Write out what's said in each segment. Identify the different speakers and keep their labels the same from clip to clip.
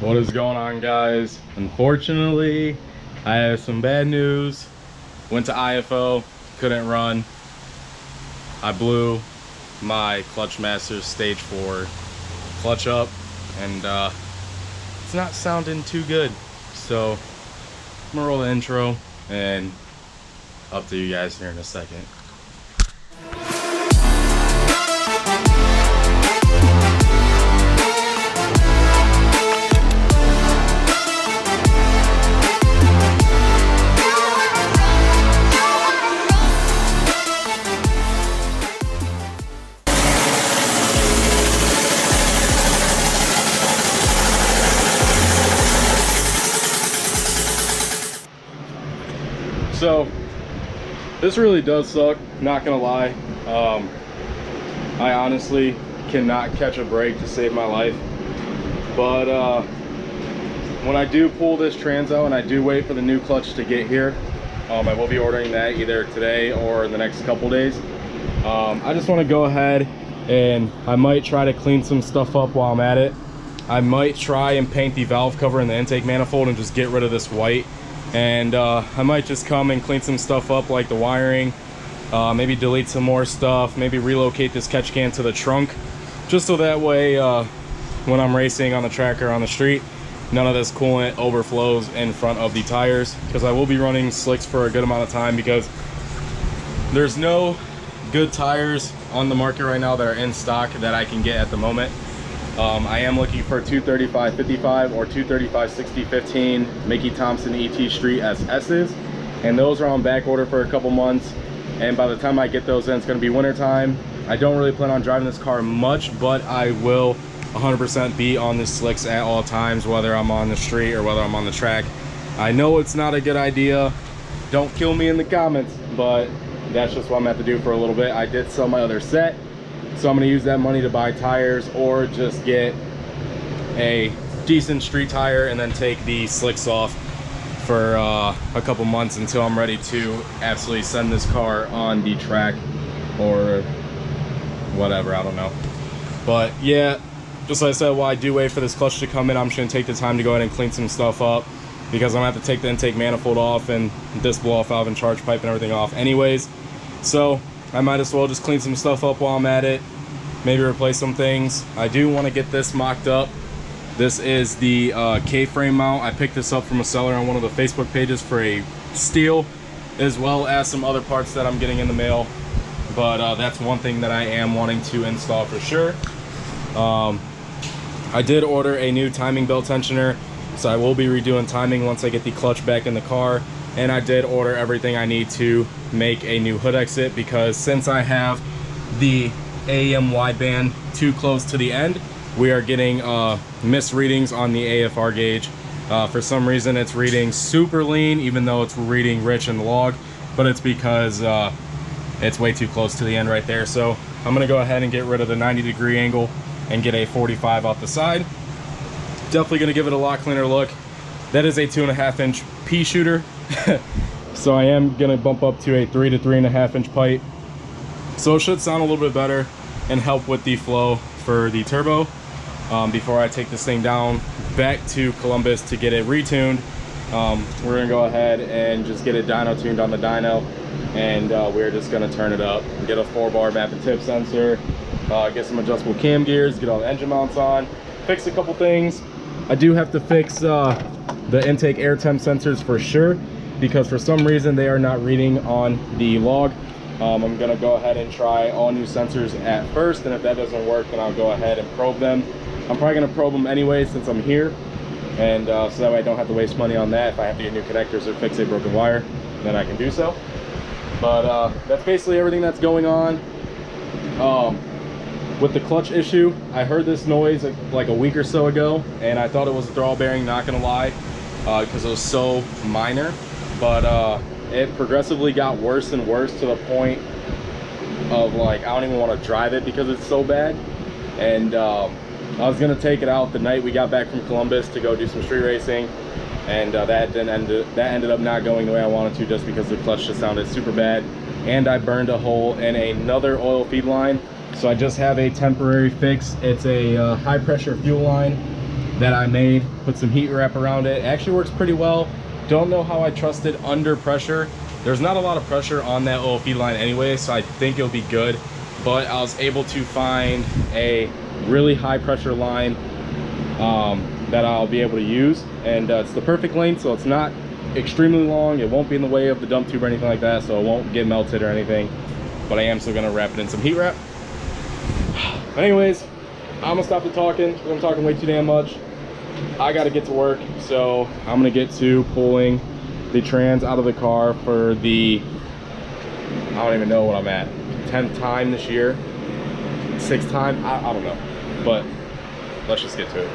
Speaker 1: What is going on, guys? Unfortunately, I have some bad news. Went to IFO, couldn't run. I blew my Clutch Masters stage 4 clutch up, and it's not sounding too good. So I'm gonna roll the intro and up to you guys here in a second. So this really does suck, not gonna lie. I honestly cannot catch a break to save my life, but when I do pull this trans out and I do wait for the new clutch to get here, I will be ordering that either today or in the next couple days. I just want to go ahead and I might try to clean some stuff up while I'm at it. I might try and paint the valve cover in the intake manifold and just get rid of this white. And I might just come and clean some stuff up, like the wiring, maybe delete some more stuff, maybe relocate this catch can to the trunk, just so that way when I'm racing on the track or on the street, none of this coolant overflows in front of the tires, because I will be running slicks for a good amount of time, because there's no good tires on the market right now that are in stock that I can get at the moment. I am looking for 235/55 or 235/60/15 Mickey Thompson ET Street SS's, and those are on back order for a couple months, and by the time I get those in, it's going to be winter time. I don't really plan on driving this car much, but I will 100% be on the slicks at all times, whether I'm on the street or whether I'm on the track. I know it's not a good idea, don't kill me in the comments, but that's just what I'm going to have to do for a little bit. I did sell my other set, so I'm going to use that money to buy tires or just get a decent street tire and then take the slicks off for a couple months until I'm ready to absolutely send this car on the track or whatever, I don't know. But yeah, just like I said, while I do wait for this clutch to come in, I'm just going to take the time to go ahead and clean some stuff up, because I'm going to have to take the intake manifold off and this blow-off valve and charge pipe and everything off anyways. So I might as well just clean some stuff up while I'm at it, maybe replace some things. I do want to get this mocked up. This is the K-frame mount. I picked this up from a seller on one of the Facebook pages for a steal, as well as some other parts that I'm getting in the mail. But that's one thing that I am wanting to install for sure. I did order a new timing belt tensioner, so I will be redoing timing once I get the clutch back in the car. And I did order everything I need to make a new hood exit, because since I have the AEM wideband too close to the end, we are getting misreadings on the AFR gauge. For some reason it's reading super lean, even though it's reading rich in the log, but it's because it's way too close to the end right there. So I'm gonna go ahead and get rid of the 90-degree angle and get a 45 out the side. Definitely gonna give it a lot cleaner look. That is a 2.5-inch pea shooter. So I am gonna bump up to a 3 to 3.5-inch pipe, so it should sound a little bit better and help with the flow for the turbo. Before I take this thing down back to Columbus to get it retuned, we're gonna go ahead and just get it dyno tuned on the dyno, and we're just gonna turn it up and get a 4-bar map and tip sensor, get some adjustable cam gears, get all the engine mounts on, fix a couple things. I do have to fix the intake air temp sensors for sure, because for some reason they are not reading on the log. I'm gonna go ahead and try all new sensors at first, and if that doesn't work, then I'll go ahead and probe them. I'm probably gonna probe them anyway since I'm here, and so that way I don't have to waste money on that. If I have to get new connectors or fix a broken wire, then I can do so. But that's basically everything that's going on. With the clutch issue, I heard this noise like a week or so ago, and I thought it was a throttle bearing, not gonna lie, because it was so minor. But it progressively got worse and worse to the point of, like, I don't even want to drive it because it's so bad. And I was gonna take it out the night we got back from Columbus to go do some street racing, and that ended up not going the way I wanted to, just because the clutch just sounded super bad, and I burned a hole in another oil feed line. So I just have a temporary fix. It's a high pressure fuel line that I made. Put some heat wrap around it. It actually works pretty well. Don't know how I trust it under pressure. There's not a lot of pressure on that little feed line anyway, so I think it'll be good. But I was able to find a really high pressure line that I'll be able to use, and it's the perfect length, so it's not extremely long. It won't be in the way of the dump tube or anything like that, so it won't get melted or anything. But I am still gonna wrap it in some heat wrap. Anyways, I'm gonna stop the talking. I'm talking way too damn much. I gotta get to work, so I'm gonna get to pulling the trans out of the car for the, I don't even know what I'm at, 10th time this year, 6th time, I don't know, but let's just get to it.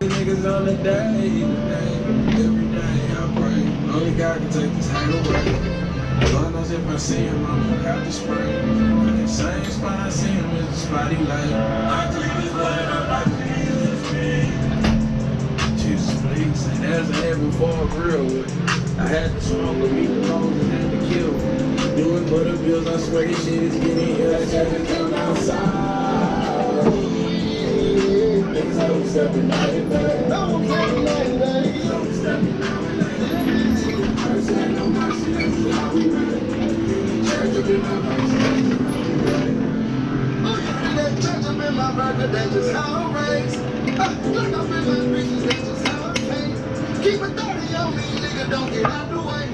Speaker 2: Niggas on the day, every day I pray. Only God can take this hate away. Lord knows if I see him, I'm gonna have to spray. The same spot I see him is the spot he lay. I clean this blood up, I Jesus, Jesus, please. And there's a heaven for a real one. I had to smoke with me, the road and had to kill. Doing for the bills, I swear this shit is getting ill. I had to come outside. Don't step in night and day. Don't step in night and day. Don't step in night and day. Mercy ain't no mercy, that's how we ride. Church up in my verse, that's how we ride. Look at that church up in my burger, that's just how I raise. Look up in my bitches, that's just how I taste. Keep it 30 on me, nigga, don't get out the way.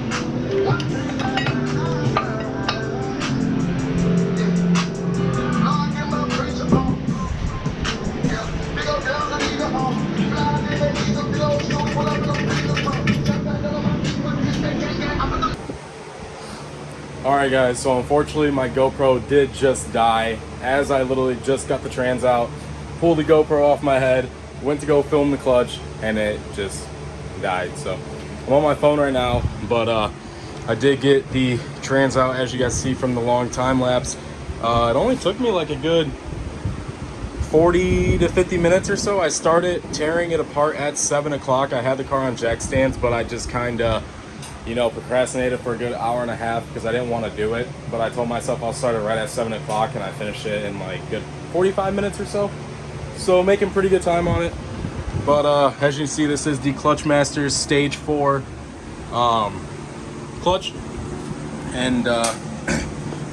Speaker 1: Alright guys, so unfortunately my GoPro did just die as I literally just got the trans out, pulled the GoPro off my head, went to go film the clutch, and it just died. So I'm on my phone right now, but I did get the trans out, as you guys see from the long time lapse. It only took me like a good 40 to 50 minutes or so. I started tearing it apart at 7 o'clock. I had the car on jack stands, but I just kind of, you know, procrastinated for a good hour and a half because I didn't want to do it. But I told myself I'll start it right at 7 o'clock, and I finished it in like good 45 minutes or so. So making pretty good time on it. But as you can see, this is the Clutch Masters Stage 4 clutch. and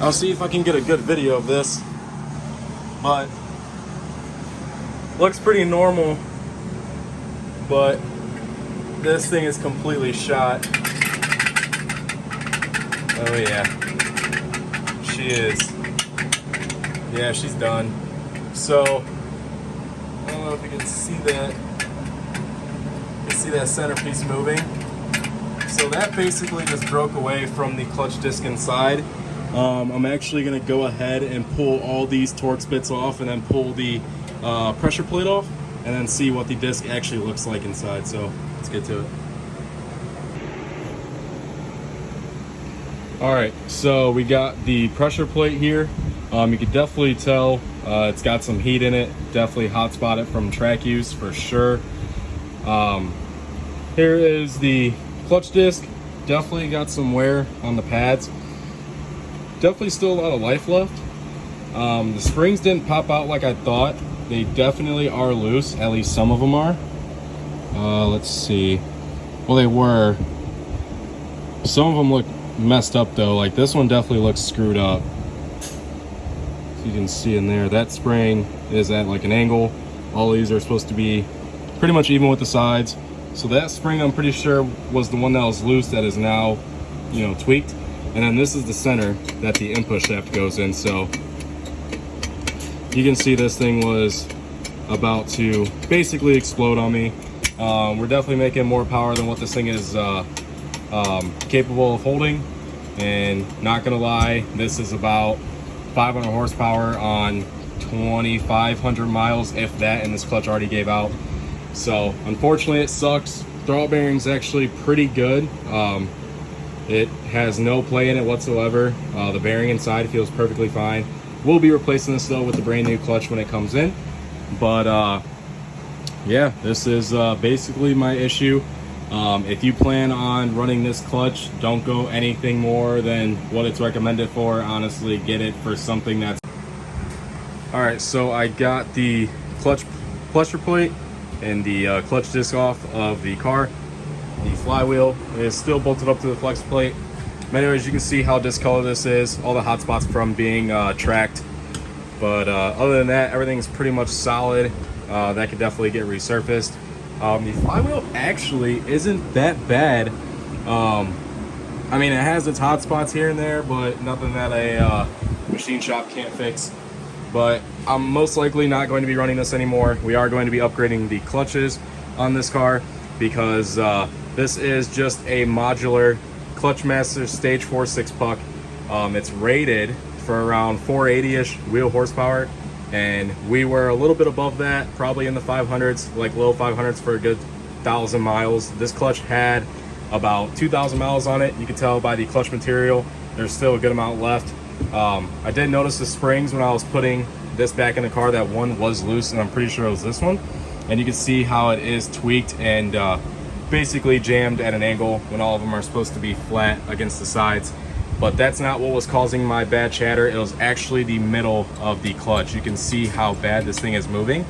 Speaker 1: I'll see if I can get a good video of this, but looks pretty normal, but this thing is completely shot. Oh yeah, she is. Yeah, she's done. So I don't know if you can see that. You can see that centerpiece moving. So that basically just broke away from the clutch disc inside. I'm actually gonna go ahead and pull all these Torx bits off and then pull the pressure plate off and then see what the disc actually looks like inside. So let's get to it. All right, so we got the pressure plate here. You can definitely tell it's got some heat in it. Definitely hot spot it from track use for sure. Here is the clutch disc. Definitely got some wear on the pads. Definitely still a lot of life left. The springs didn't pop out like I thought. They definitely are loose, at least some of them are. Let's see. Well, they were. Some of them look messed up though. Like this one definitely looks screwed up. So you can see in there, that spring is at like an angle. All these are supposed to be pretty much even with the sides. So that spring, I'm pretty sure, was the one that was loose that is now, you know, tweaked. And then this is the center that the input shaft goes in. So you can see this thing was about to basically explode on me. We're definitely making more power than what this thing is capable of holding. And not gonna lie, this is about 500 horsepower on 2,500 miles, if that, and this clutch already gave out. So unfortunately it sucks. Throttle bearing's actually pretty good. It has no play in it whatsoever. The bearing inside feels perfectly fine. We'll be replacing this though with the brand new clutch when it comes in. But yeah, this is basically my issue. If you plan on running this clutch, don't go anything more than what it's recommended for. Honestly, get it for something that's... All right, so I got the clutch pressure plate and the clutch disc off of the car. The flywheel is still bolted up to the flex plate. Anyways, you can see how discolored this is, all the hot spots from being tracked. But other than that, everything is pretty much solid. That could definitely get resurfaced. The flywheel actually isn't that bad. I mean, it has its hot spots here and there, but nothing that a machine shop can't fix. But I'm most likely not going to be running this anymore. We are going to be upgrading the clutches on this car because this is just a modular Clutchmaster Stage 4 6-puck. It's rated for around 480-ish wheel horsepower, and we were a little bit above that, probably in the 500s, like low 500s for a good 1,000 miles. This clutch had about 2,000 miles on it. You can tell by the clutch material, there's still a good amount left. I did notice the springs when I was putting this back in the car, that one was loose, and I'm pretty sure it was this one. And you can see how it is tweaked and basically jammed at an angle when all of them are supposed to be flat against the sides. But that's not what was causing my bad chatter. It was actually the middle of the clutch. You can see how bad this thing is moving.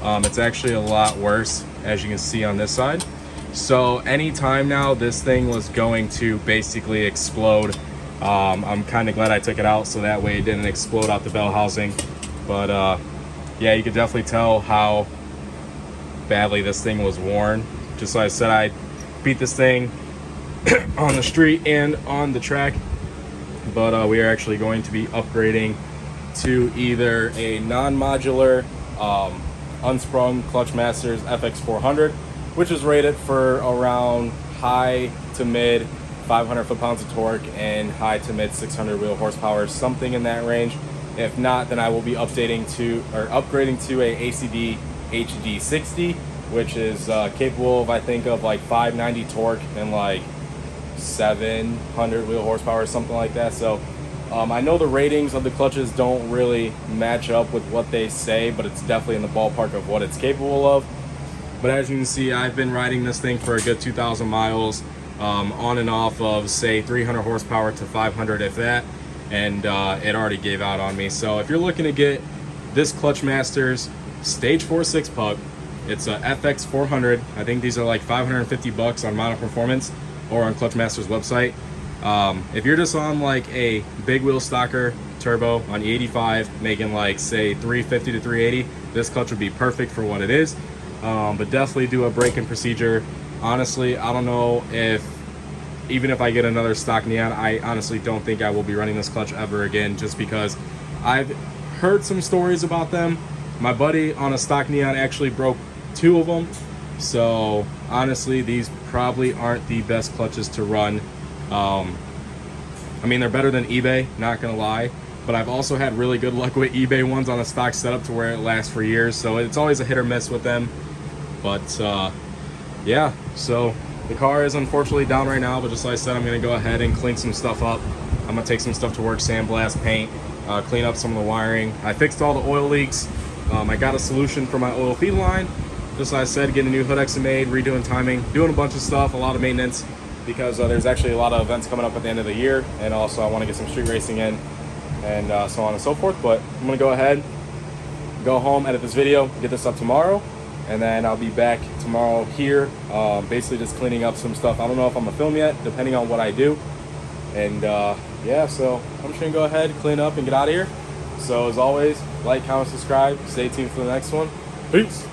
Speaker 1: It's actually a lot worse, as you can see on this side. So anytime now this thing was going to basically explode. I'm kind of glad I took it out so that way it didn't explode out the bell housing. But yeah, you could definitely tell how badly this thing was worn. Just like I said, I beat this thing on the street and on the track. But we are actually going to be upgrading to either a non-modular unsprung Clutchmaster's FX400, which is rated for around high to mid 500 foot-pounds of torque and high to mid 600 wheel horsepower, something in that range. If not, then I will be upgrading to a ACD HD60, which is capable of, I think, of like 590 torque and like 700 wheel horsepower or something like that. So I know the ratings of the clutches don't really match up with what they say, but it's definitely in the ballpark of what it's capable of. But as you can see, I've been riding this thing for a good 2,000 miles on and off of, say, 300 horsepower to 500 if that, and it already gave out on me. So if you're looking to get this Clutchmaster's Stage 4 6-puck, it's a FX400. I think these are like $550 on Model Performance or on Clutchmaster's website. If you're just on like a big wheel stocker turbo on E85 making like say 350 to 380, this clutch would be perfect for what it is. But definitely do a braking procedure. Honestly, I don't know if, even if I get another stock Neon, I honestly don't think I will be running this clutch ever again, just because I've heard some stories about them. My buddy on a stock Neon actually broke 2 of them. So honestly, these probably aren't the best clutches to run. I mean, they're better than eBay, not gonna lie, but I've also had really good luck with eBay ones on a stock setup to where it lasts for years. So it's always a hit or miss with them. But yeah, so the car is unfortunately down right now, but just like I said, I'm gonna go ahead and clean some stuff up. I'm gonna take some stuff to work, sandblast, paint, clean up some of the wiring. I fixed all the oil leaks. I got a solution for my oil feed line. Just like I said, getting a new hood exit made, redoing timing, doing a bunch of stuff, a lot of maintenance, because there's actually a lot of events coming up at the end of the year, and also I want to get some street racing in, and so on and so forth. But I'm gonna go ahead, go home, edit this video, get this up tomorrow, and then I'll be back tomorrow here, basically just cleaning up some stuff. I don't know if I'm gonna film yet, depending on what I do. And yeah, so I'm just gonna go ahead, clean up, and get out of here. So as always, like, comment, subscribe, stay tuned for the next one. Peace.